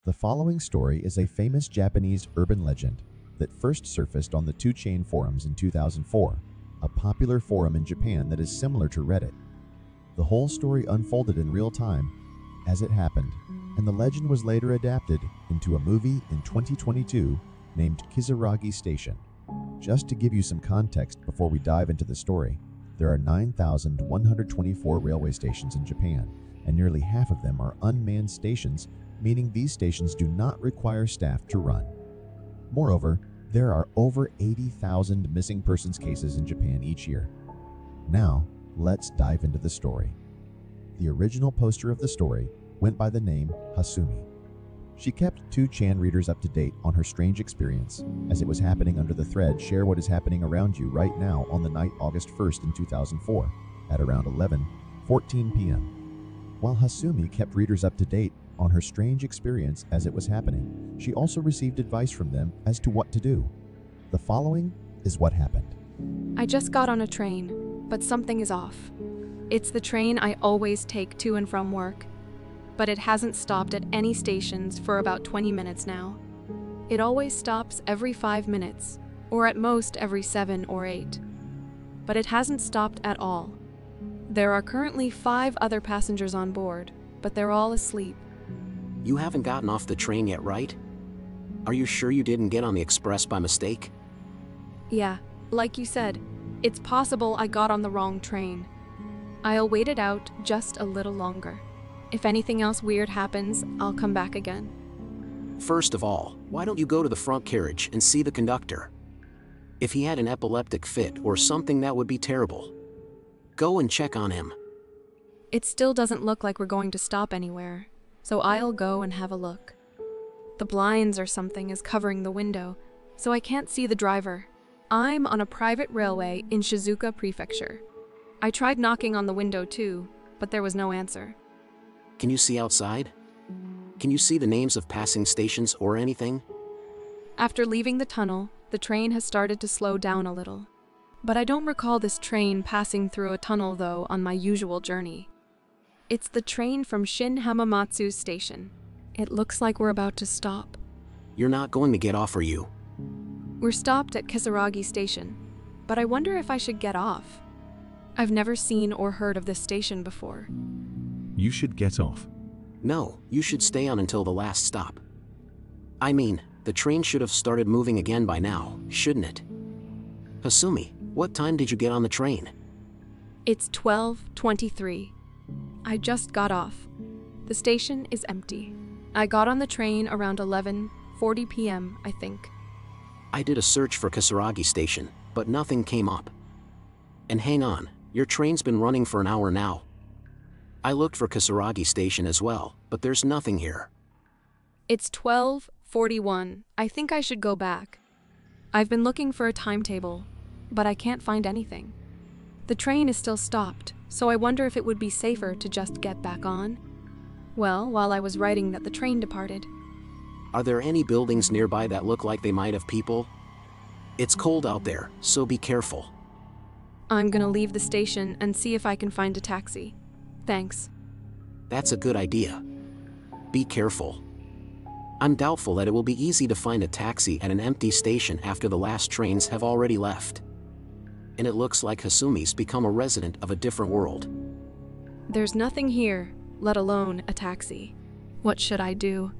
The following story is a famous Japanese urban legend that first surfaced on the 2chan forums in 2004, a popular forum in Japan that is similar to Reddit. The whole story unfolded in real time as it happened, and the legend was later adapted into a movie in 2022 named Kisaragi Station. Just to give you some context before we dive into the story, there are 9,124 railway stations in Japan, and nearly half of them are unmanned stations, meaning these stations do not require staff to run. Moreover, there are over 80,000 missing persons cases in Japan each year. Now, let's dive into the story. The original poster of the story went by the name Hasumi. She kept 2chan readers up to date on her strange experience as it was happening under the thread "Share what is happening around you right now" on the night August 1st in 2004 at around 11:14 p.m. While Hasumi kept readers up to date on her strange experience as it was happening, she also received advice from them as to what to do. The following is what happened. I just got on a train, but something is off. It's the train I always take to and from work, but it hasn't stopped at any stations for about 20 minutes now. It always stops every 5 minutes, or at most every 7 or 8. But it hasn't stopped at all. There are currently 5 other passengers on board, but they're all asleep. You haven't gotten off the train yet, right? Are you sure you didn't get on the express by mistake? Yeah, like you said, it's possible I got on the wrong train. I'll wait it out just a little longer. If anything else weird happens, I'll come back again. First of all, why don't you go to the front carriage and see the conductor? If he had an epileptic fit or something, that would be terrible. Go and check on him. It still doesn't look like we're going to stop anywhere, so I'll go and have a look. The blinds or something is covering the window, so I can't see the driver. I'm on a private railway in Shizuoka Prefecture. I tried knocking on the window too, but there was no answer. Can you see outside? Can you see the names of passing stations or anything? After leaving the tunnel, the train has started to slow down a little. But I don't recall this train passing through a tunnel though on my usual journey. It's the train from Shin Hamamatsu Station. It looks like we're about to stop. You're not going to get off, are you? We're stopped at Kisaragi Station, but I wonder if I should get off. I've never seen or heard of this station before. You should get off. No, you should stay on until the last stop. I mean, the train should have started moving again by now, shouldn't it? Hasumi, what time did you get on the train? It's 12:23. I just got off. The station is empty. I got on the train around 11:40 p.m., I think. I did a search for Kisaragi Station, but nothing came up. And hang on, your train's been running for an hour now. I looked for Kisaragi Station as well, but there's nothing here. It's 12:41. I think I should go back. I've been looking for a timetable, but I can't find anything. The train is still stopped, so I wonder if it would be safer to just get back on. Well, while I was writing that the train departed. Are there any buildings nearby that look like they might have people? It's cold out there, so be careful. I'm gonna leave the station and see if I can find a taxi. Thanks. That's a good idea. Be careful. I'm doubtful that it will be easy to find a taxi at an empty station after the last trains have already left. And it looks like Hasumi's become a resident of a different world. There's nothing here, let alone a taxi. What should I do?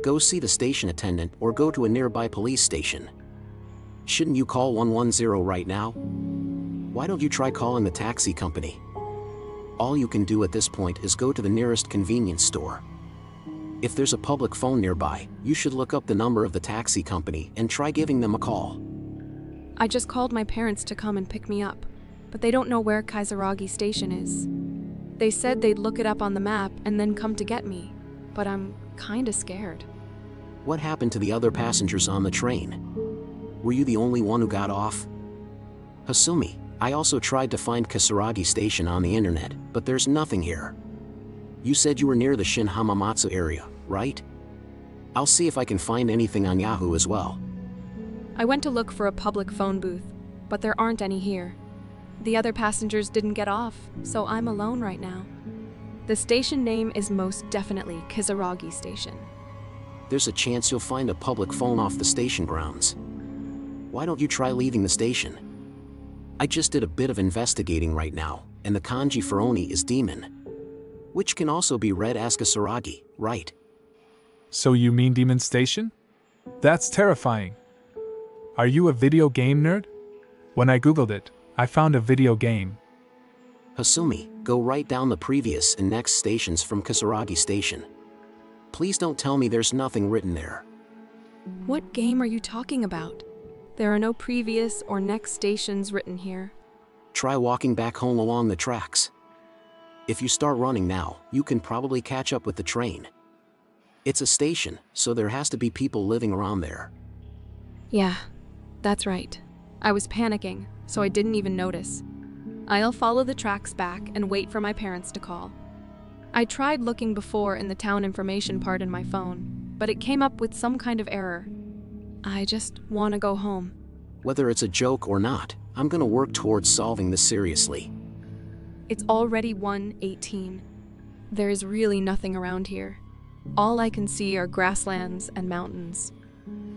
Go see the station attendant or go to a nearby police station. Shouldn't you call 110 right now? Why don't you try calling the taxi company? All you can do at this point is go to the nearest convenience store. If there's a public phone nearby, you should look up the number of the taxi company and try giving them a call. I just called my parents to come and pick me up, but they don't know where Kisaragi Station is. They said they'd look it up on the map and then come to get me, but I'm kinda scared. What happened to the other passengers on the train? Were you the only one who got off? Hasumi, I also tried to find Kisaragi Station on the internet, but there's nothing here. You said you were near the Shin Hamamatsu area, right? I'll see if I can find anything on Yahoo as well. I went to look for a public phone booth, but there aren't any here. The other passengers didn't get off, so I'm alone right now. The station name is most definitely Kisaragi Station. there's a chance you'll find a public phone off the station grounds. Why don't you try leaving the station? I just did a bit of investigating right now, and the kanji for Oni is demon, which can also be read as Kisaragi, right? So you mean Demon Station? That's terrifying. Are you a video game nerd? When I googled it, I found a video game. Hasumi, go write down the previous and next stations from Kisaragi Station. Please don't tell me there's nothing written there. What game are you talking about? There are no previous or next stations written here. Try walking back home along the tracks. If you start running now, you can probably catch up with the train. It's a station, so there has to be people living around there. Yeah, that's right. I was panicking, so I didn't even notice. I'll follow the tracks back and wait for my parents to call. I tried looking before in the town information part in my phone, but it came up with some kind of error. I just want to go home. Whether it's a joke or not, I'm gonna work towards solving this seriously. It's already 1:18. There is really nothing around here. All I can see are grasslands and mountains.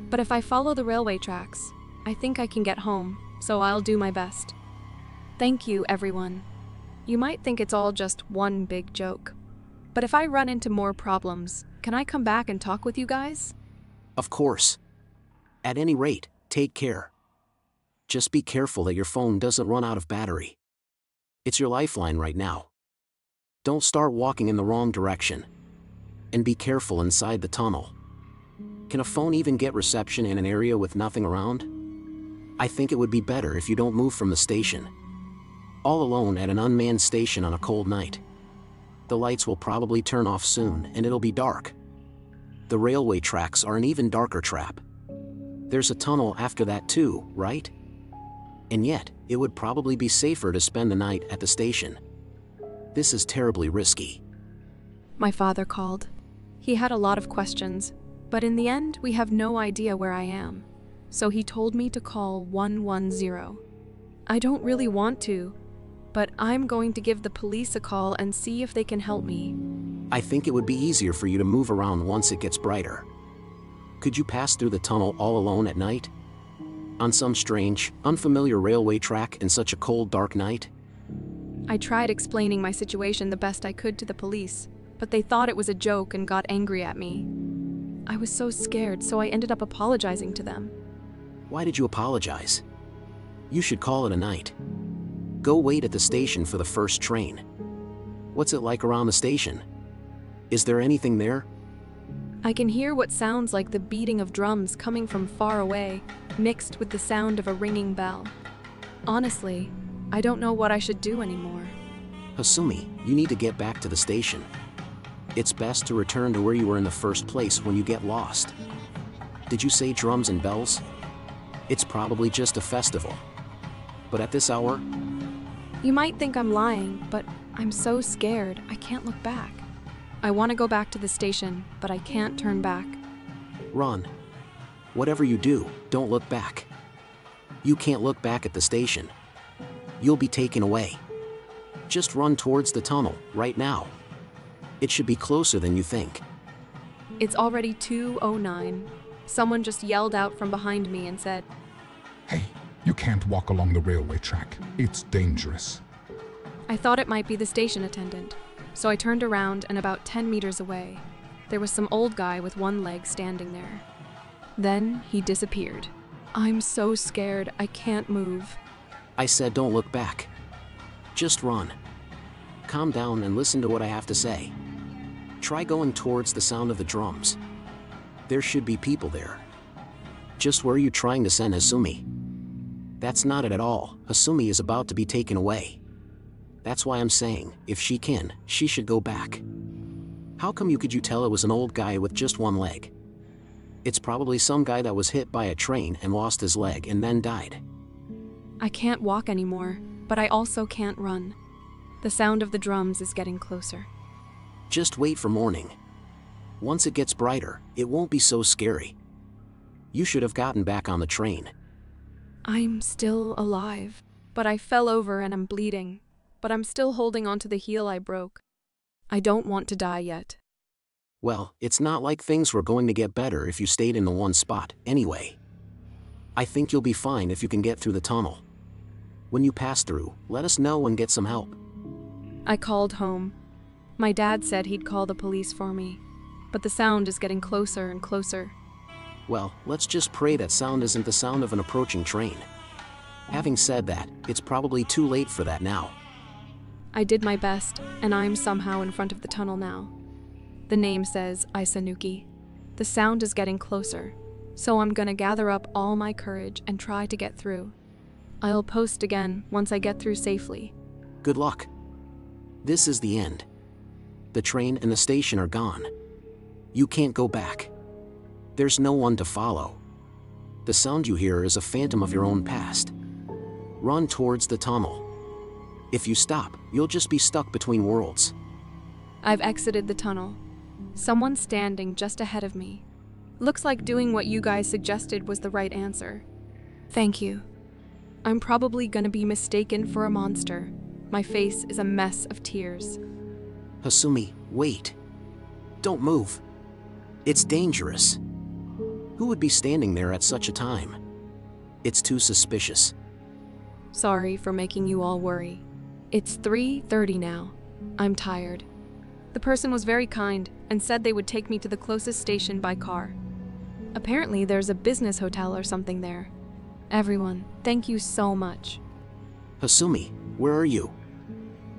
But if I follow the railway tracks, I think I can get home, so I'll do my best. Thank you, everyone. You might think it's all just one big joke. But if I run into more problems, can I come back and talk with you guys? Of course. At any rate, take care. Just be careful that your phone doesn't run out of battery. It's your lifeline right now. Don't start walking in the wrong direction. And be careful inside the tunnel. Can a phone even get reception in an area with nothing around? I think it would be better if you don't move from the station. All alone at an unmanned station on a cold night. The lights will probably turn off soon and it'll be dark. The railway tracks are an even darker trap. There's a tunnel after that too, right? And yet, it would probably be safer to spend the night at the station. This is terribly risky. My father called. He had a lot of questions, but in the end, we have no idea where I am. So he told me to call 110. I don't really want to, but I'm going to give the police a call and see if they can help me. I think it would be easier for you to move around once it gets brighter. Could you pass through the tunnel all alone at night? On some strange, unfamiliar railway track in such a cold, dark night? I tried explaining my situation the best I could to the police, but they thought it was a joke and got angry at me. I was so scared, so I ended up apologizing to them. Why did you apologize? You should call it a night. Go wait at the station for the first train. What's it like around the station? Is there anything there? I can hear what sounds like the beating of drums coming from far away, mixed with the sound of a ringing bell. Honestly, I don't know what I should do anymore. Hasumi, you need to get back to the station. It's best to return to where you were in the first place when you get lost. Did you say drums and bells? It's probably just a festival. But at this hour? You might think I'm lying, but I'm so scared I can't look back. I want to go back to the station, but I can't turn back. Run. Whatever you do, don't look back. You can't look back at the station. You'll be taken away. Just run towards the tunnel, right now. It should be closer than you think. It's already 2:09. Someone just yelled out from behind me and said, Hey, you can't walk along the railway track. It's dangerous. I thought it might be the station attendant, so I turned around and about 10 meters away, there was some old guy with one leg standing there. Then he disappeared. I'm so scared I can't move. I said don't look back. Just run. Calm down and listen to what I have to say. Try going towards the sound of the drums. There should be people there. Just where are you trying to send Hasumi? That's not it at all. Hasumi is about to be taken away. That's why I'm saying, if she can, she should go back. How come could you tell it was an old guy with just one leg? It's probably some guy that was hit by a train and lost his leg and then died. I can't walk anymore, but I also can't run. The sound of the drums is getting closer. Just wait for morning. Once it gets brighter, it won't be so scary. You should have gotten back on the train. I'm still alive, but I fell over and I'm bleeding, but I'm still holding onto the heel I broke. I don't want to die yet. Well, it's not like things were going to get better if you stayed in the one spot, anyway. I think you'll be fine if you can get through the tunnel. When you pass through, let us know and get some help. I called home. My dad said he'd call the police for me, but the sound is getting closer and closer. Well, let's just pray that sound isn't the sound of an approaching train. Having said that, it's probably too late for that now. I did my best, and I'm somehow in front of the tunnel now. The name says Isanuki. The sound is getting closer, so I'm gonna gather up all my courage and try to get through. I'll post again once I get through safely. Good luck. This is the end. The train and the station are gone. You can't go back. There's no one to follow. The sound you hear is a phantom of your own past. Run towards the tunnel. If you stop, you'll just be stuck between worlds. I've exited the tunnel. Someone's standing just ahead of me. Looks like doing what you guys suggested was the right answer. Thank you. I'm probably gonna be mistaken for a monster. My face is a mess of tears. Hasumi, wait. Don't move. It's dangerous. Who would be standing there at such a time? It's too suspicious. Sorry for making you all worry. It's 3:30 now. I'm tired. The person was very kind and said they would take me to the closest station by car. Apparently there's a business hotel or something there. Everyone, thank you so much. Hasumi, where are you?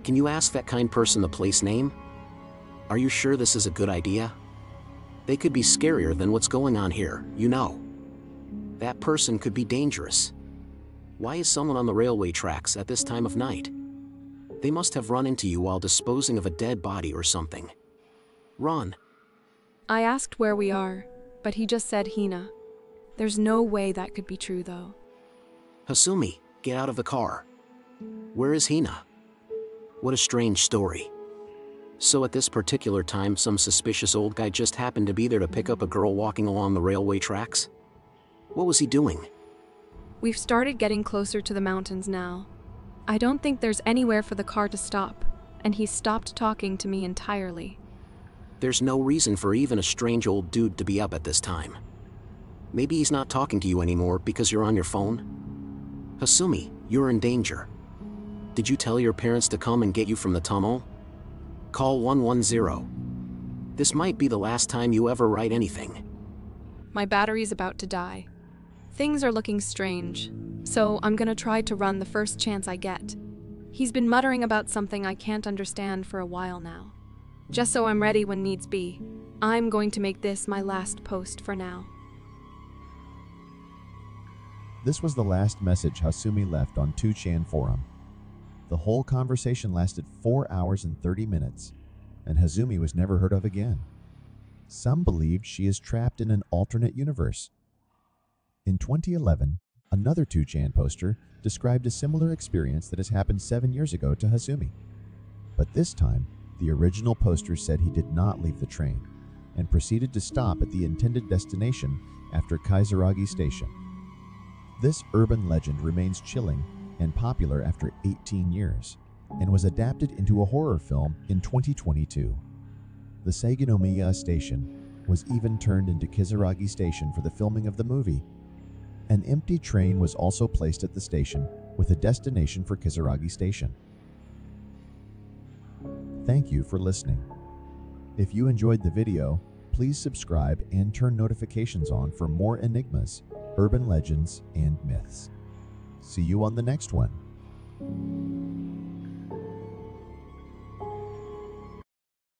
Can you ask that kind person the place name? Are you sure this is a good idea? They could be scarier than what's going on here, you know. That person could be dangerous. Why is someone on the railway tracks at this time of night? They must have run into you while disposing of a dead body or something. Run. I asked where we are, but he just said Hina. There's no way that could be true, though. Hasumi, get out of the car. Where is Hina? What a strange story. So at this particular time, some suspicious old guy just happened to be there to pick up a girl walking along the railway tracks? What was he doing? We've started getting closer to the mountains now. I don't think there's anywhere for the car to stop, and he stopped talking to me entirely. There's no reason for even a strange old dude to be up at this time. Maybe he's not talking to you anymore because you're on your phone? Hasumi, you're in danger. Did you tell your parents to come and get you from the tunnel? Call 110. This might be the last time you ever write anything. My battery's about to die. Things are looking strange, so I'm gonna try to run the first chance I get. He's been muttering about something I can't understand for a while now. Just so I'm ready when needs be, I'm going to make this my last post for now. This was the last message Hasumi left on 2chan forum. The whole conversation lasted 4 hours and 30 minutes, and Hasumi was never heard of again. Some believed she is trapped in an alternate universe. In 2011, another 2chan poster described a similar experience that has happened 7 years ago to Hasumi. But this time, the original poster said he did not leave the train and proceeded to stop at the intended destination after Kisaragi Station. This urban legend remains chilling and popular after 18 years and was adapted into a horror film in 2022. The Saginomiya Station was even turned into Kisaragi Station for the filming of the movie. An empty train was also placed at the station with a destination for Kisaragi Station. Thank you for listening. If you enjoyed the video, please subscribe and turn notifications on for more enigmas, urban legends, and myths. See you on the next one.